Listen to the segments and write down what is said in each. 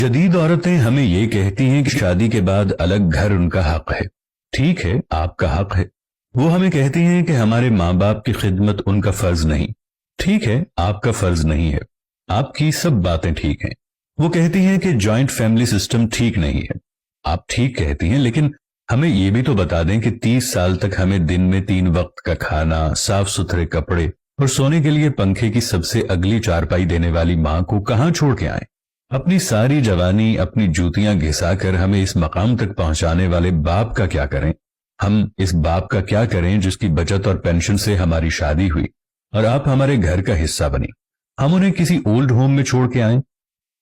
जदीद औरतें हमें ये कहती हैं कि शादी के बाद अलग घर उनका हक है। ठीक है, आपका हक है। वो हमें कहती हैं कि हमारे माँ बाप की खिदमत उनका फर्ज नहीं। ठीक है, आपका फर्ज नहीं है। आपकी सब बातें ठीक हैं। वो कहती हैं कि जॉइंट फैमिली सिस्टम ठीक नहीं है। आप ठीक कहती हैं, लेकिन हमें ये भी तो बता दें कि 30 साल तक हमें दिन में 3 वक्त का खाना, साफ सुथरे कपड़े और सोने के लिए पंखे की सबसे अगली चारपाई देने वाली माँ को कहाँ छोड़ के आए। अपनी सारी जवानी अपनी जूतियां घिसाकर हमें इस मकाम तक पहुंचाने वाले बाप का क्या करें। हम इस बाप का क्या करें जिसकी बचत और पेंशन से हमारी शादी हुई और आप हमारे घर का हिस्सा बनी। हम उन्हें किसी ओल्ड होम में छोड़ के आए।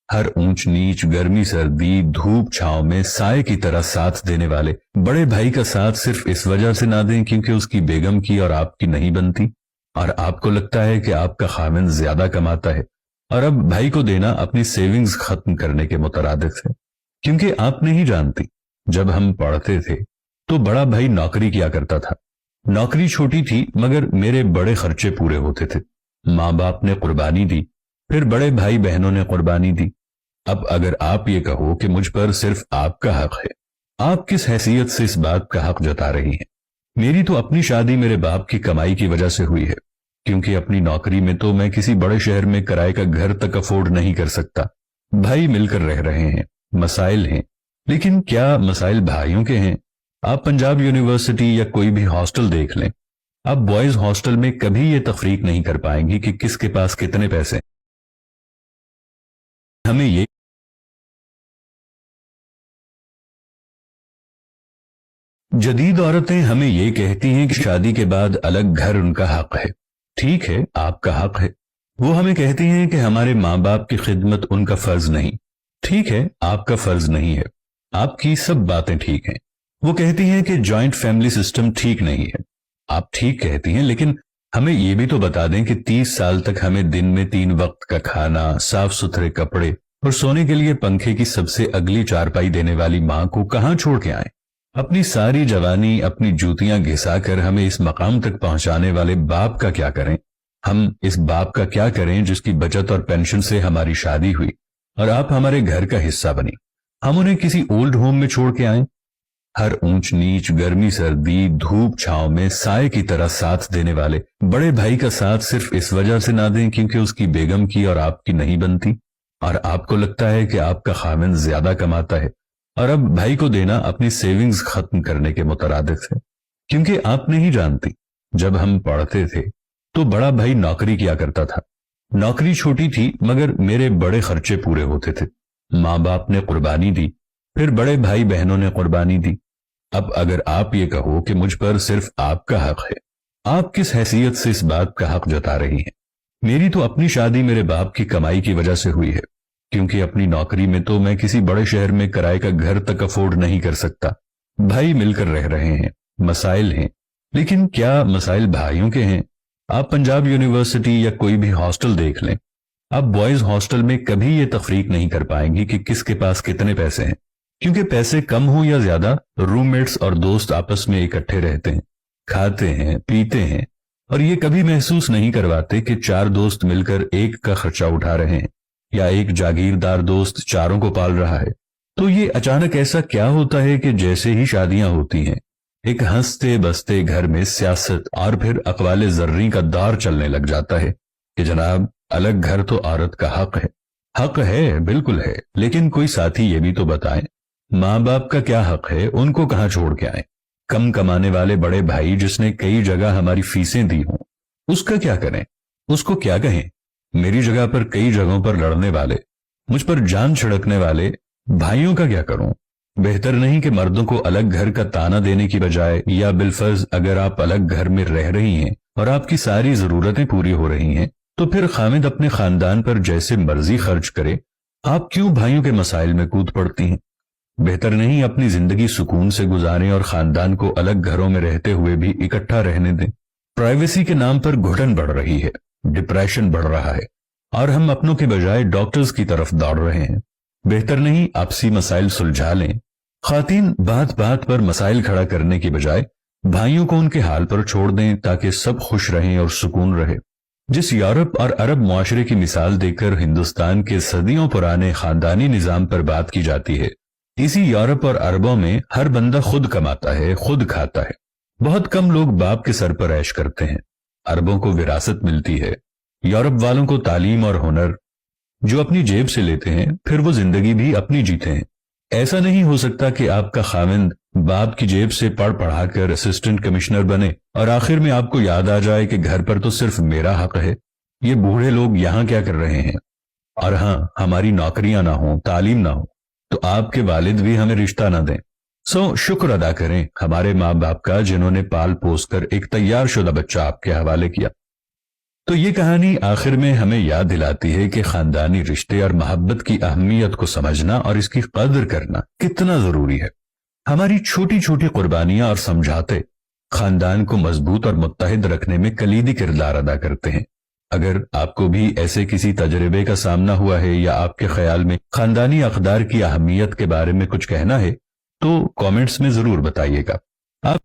हर ऊंच नीच, गर्मी सर्दी, धूप छांव में साए की तरह साथ देने वाले बड़े भाई का साथ सिर्फ इस वजह से ना दें क्योंकि उसकी बेगम की और आपकी नहीं बनती, और आपको लगता है कि आपका खामिन ज्यादा कमाता है और अब भाई को देना अपनी सेविंग्स खत्म करने के मुतरादिफ है। क्योंकि आप नहीं जानती, जब हम पढ़ते थे तो बड़ा भाई नौकरी किया करता था। नौकरी छोटी थी मगर मेरे बड़े खर्चे पूरे होते थे। माँ बाप ने कुर्बानी दी, फिर बड़े भाई बहनों ने कुर्बानी दी। अब अगर आप ये कहो कि मुझ पर सिर्फ आपका हक है, आप किस हैसियत से इस बात का हक जता रही हैं। मेरी तो अपनी शादी मेरे बाप की कमाई की वजह से हुई है, क्योंकि अपनी नौकरी में तो मैं किसी बड़े शहर में किराए का घर तक अफोर्ड नहीं कर सकता। भाई मिलकर रह रहे हैं, मसाइल हैं, लेकिन क्या मसाइल भाइयों के हैं। आप पंजाब यूनिवर्सिटी या कोई भी हॉस्टल देख लें, आप बॉयज हॉस्टल में कभी ये तफरीक नहीं कर पाएंगी कि किसके पास कितने पैसे हैं। हमें ये जदीद औरतें हमें ये कहती हैं कि शादी के बाद अलग घर उनका हक है। ठीक है, आपका हक है। वो हमें कहती हैं कि हमारे माँ बाप की खिदमत उनका फर्ज नहीं। ठीक है, आपका फर्ज नहीं है। आपकी सब बातें ठीक हैं। वो कहती हैं कि जॉइंट फैमिली सिस्टम ठीक नहीं है। आप ठीक कहती हैं, लेकिन हमें ये भी तो बता दें कि 30 साल तक हमें दिन में 3 वक्त का खाना, साफ सुथरे कपड़े और सोने के लिए पंखे की सबसे अगली चारपाई देने वाली माँ को कहाँ छोड़ के आए। अपनी सारी जवानी अपनी जूतियां घिसाकर हमें इस मकाम तक पहुंचाने वाले बाप का क्या करें। हम इस बाप का क्या करें जिसकी बचत और पेंशन से हमारी शादी हुई और आप हमारे घर का हिस्सा बनी। हम उन्हें किसी ओल्ड होम में छोड़ के आए। हर ऊंच नीच, गर्मी सर्दी, धूप छांव में साए की तरह साथ देने वाले बड़े भाई का साथ सिर्फ इस वजह से ना दें क्योंकि उसकी बेगम की और आपकी नहीं बनती, और आपको लगता है कि आपका खामिन ज्यादा कमाता है और अब भाई को देना अपनी सेविंग्स खत्म करने के मुतरादिफ है। क्योंकि आप नहीं जानती, जब हम पढ़ते थे तो बड़ा भाई नौकरी किया करता था। नौकरी छोटी थी मगर मेरे बड़े खर्चे पूरे होते थे। माँ बाप ने कुर्बानी दी, फिर बड़े भाई बहनों ने कुर्बानी दी। अब अगर आप ये कहो कि मुझ पर सिर्फ आपका हक है, आप किस हैसियत से इस बात का हक जता रही हैं। मेरी तो अपनी शादी मेरे बाप की कमाई की वजह से हुई है, क्योंकि अपनी नौकरी में तो मैं किसी बड़े शहर में किराए का घर तक अफोर्ड नहीं कर सकता। भाई मिलकर रह रहे हैं, मसाइल हैं, लेकिन क्या मसाइल भाइयों के हैं। आप पंजाब यूनिवर्सिटी या कोई भी हॉस्टल देख लें, आप बॉयज हॉस्टल में कभी ये तफरीक नहीं कर पाएंगी कि किसके पास कितने पैसे हैं, क्योंकि पैसे कम हो या ज्यादा रूममेट्स और दोस्त आपस में इकट्ठे रहते हैं, खाते हैं, पीते हैं, और ये कभी महसूस नहीं करवाते कि 4 दोस्त मिलकर एक का खर्चा उठा रहे हैं या एक जागीरदार दोस्त चारों को पाल रहा है। तो ये अचानक ऐसा क्या होता है कि जैसे ही शादियां होती हैं, एक हंसते बसते घर में सियासत और फिर अकवाले जर्री का दौर चलने लग जाता है कि जनाब अलग घर तो औरत का हक है। हक है, बिल्कुल है, लेकिन कोई साथी ये भी तो बताएं, माँ बाप का क्या हक है, उनको कहाँ छोड़ के आए। कम कमाने वाले बड़े भाई जिसने कई जगह हमारी फीसें दी हों, उसका क्या करें, उसको क्या कहें। मेरी जगह पर कई जगहों पर लड़ने वाले, मुझ पर जान छिड़कने वाले भाइयों का क्या करूं। बेहतर नहीं कि मर्दों को अलग घर का ताना देने की बजाय, या बिलफर्ज अगर आप अलग घर में रह रही हैं और आपकी सारी जरूरतें पूरी हो रही हैं, तो फिर खामिद अपने खानदान पर जैसे मर्जी खर्च करे। आप क्यों भाइयों के मसाइल में कूद पड़ती हैं। बेहतर नहीं अपनी जिंदगी सुकून से गुजारें और खानदान को अलग घरों में रहते हुए भी इकट्ठा रहने दें। प्राइवेसी के नाम पर घुटन बढ़ रही है, डिप्रेशन बढ़ रहा है और हम अपनों के बजाय डॉक्टर्स की तरफ दौड़ रहे हैं। बेहतर नहीं आपसी मसाइल सुलझा लें। खातीन बात बात पर मसाइल खड़ा करने की बजाय भाइयों को उनके हाल पर छोड़ दें ताकि सब खुश रहें और सुकून रहे। जिस यूरोप और अरब मुआशरे की मिसाल देकर हिंदुस्तान के सदियों पुराने खानदानी निजाम पर बात की जाती है, इसी यूरोप और अरबों में हर बंदा खुद कमाता है, खुद खाता है। बहुत कम लोग बाप के सर पर ऐश करते हैं। अरबों को विरासत मिलती है, यूरोप वालों को तालीम और हुनर, जो अपनी जेब से लेते हैं, फिर वो जिंदगी भी अपनी जीते हैं। ऐसा नहीं हो सकता कि आपका खाविंद बाप की जेब से पढ़ पढ़ाकर असिस्टेंट कमिश्नर बने और आखिर में आपको याद आ जाए कि घर पर तो सिर्फ मेरा हक है, ये बूढ़े लोग यहाँ क्या कर रहे हैं। और हाँ, हमारी नौकरियां ना हो, तालीम ना हो, तो आपके वालिद भी हमें रिश्ता ना दें। सो शुक्र अदा करें हमारे माँ बाप का, जिन्होंने पाल पोस कर एक तैयार शुदा बच्चा आपके हवाले किया। तो ये कहानी आखिर में हमें याद दिलाती है कि खानदानी रिश्ते और मोहब्बत की अहमियत को समझना और इसकी कदर करना कितना जरूरी है। हमारी छोटी छोटी कुर्बानियां और समझाते खानदान को मजबूत और मुत्तहिद रखने में कलीदी किरदार अदा करते हैं। अगर आपको भी ऐसे किसी तजर्बे का सामना हुआ है या आपके ख्याल में खानदानी अक़दार की अहमियत के बारे में कुछ कहना है, तो कमेंट्स में जरूर बताइएगा। आप